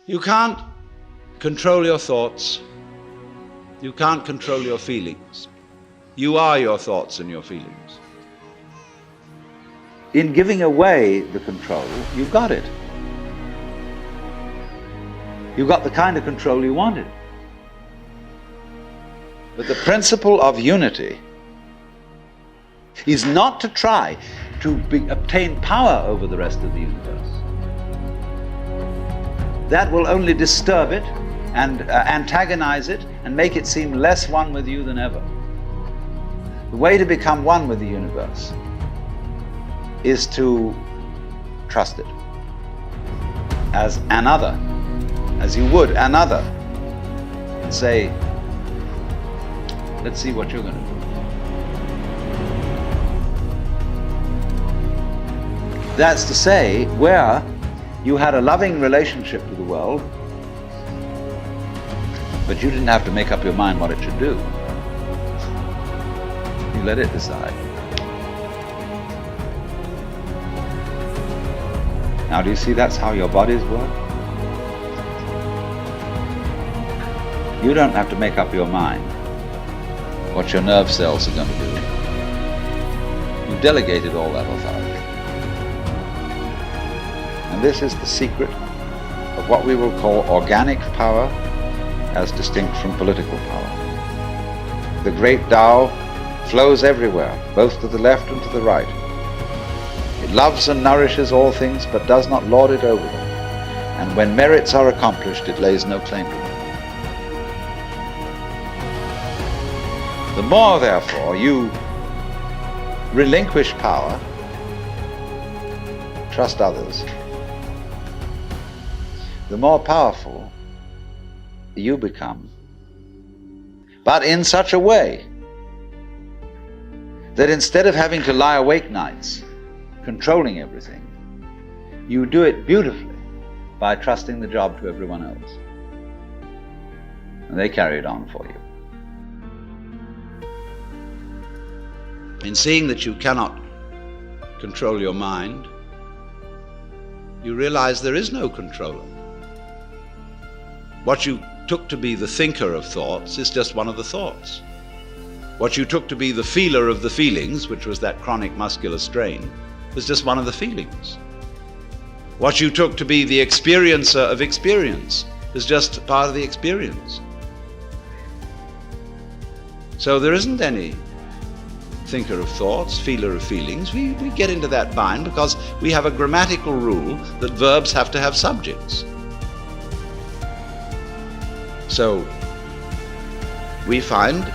You can't control your thoughts. You can't control your feelings. You are your thoughts and your feelings. In giving away the control, you got it. You got the kind of control you wanted. But the principle of unity is not to try to obtain power over the rest of the universe. That will only disturb it and antagonize it and make it seem less one with you than ever. The way to become one with the universe is to trust it as another, as you would another, and say, let's see what you're going to do. That's to say, where you had a loving relationship to the world, but you didn't have to make up your mind what it should do. You let it decide. Now, do you see that's how your bodies work? You don't have to make up your mind what your nerve cells are going to do. You've delegated all that authority. And this is the secret of what we will call organic power as distinct from political power. The great Tao flows everywhere, both to the left and to the right. It loves and nourishes all things, but does not lord it over them. And when merits are accomplished, it lays no claim to them. The more, therefore, you relinquish power, trust others, the more powerful you become. But in such a way that instead of having to lie awake nights controlling everything, you do it beautifully by trusting the job to everyone else. And they carry it on for you. In seeing that you cannot control your mind, you realize there is no controller. What you took to be the thinker of thoughts is just one of the thoughts. What you took to be the feeler of the feelings, which was that chronic muscular strain, was just one of the feelings. What you took to be the experiencer of experience is just part of the experience. So there isn't any thinker of thoughts, feeler of feelings. We get into that bind because we have a grammatical rule that verbs have to have subjects. So we find,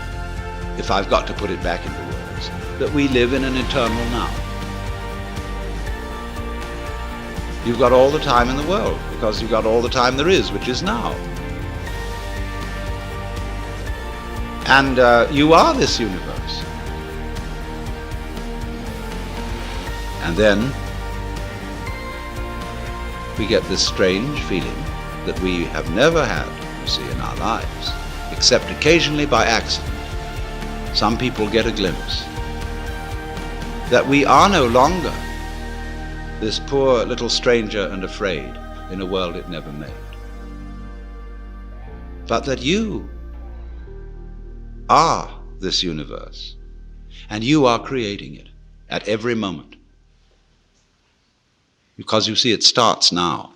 if I've got to put it back into words, that we live in an eternal now. You've got all the time in the world because you've got all the time there is, which is now. And you are this universe. And then we get this strange feeling that we have never had, you see, in our lives, except occasionally by accident. Some people get a glimpse that we are no longer this poor little stranger and afraid in a world it never made, but that you are this universe, and you are creating it at every moment. Because you see, it starts now.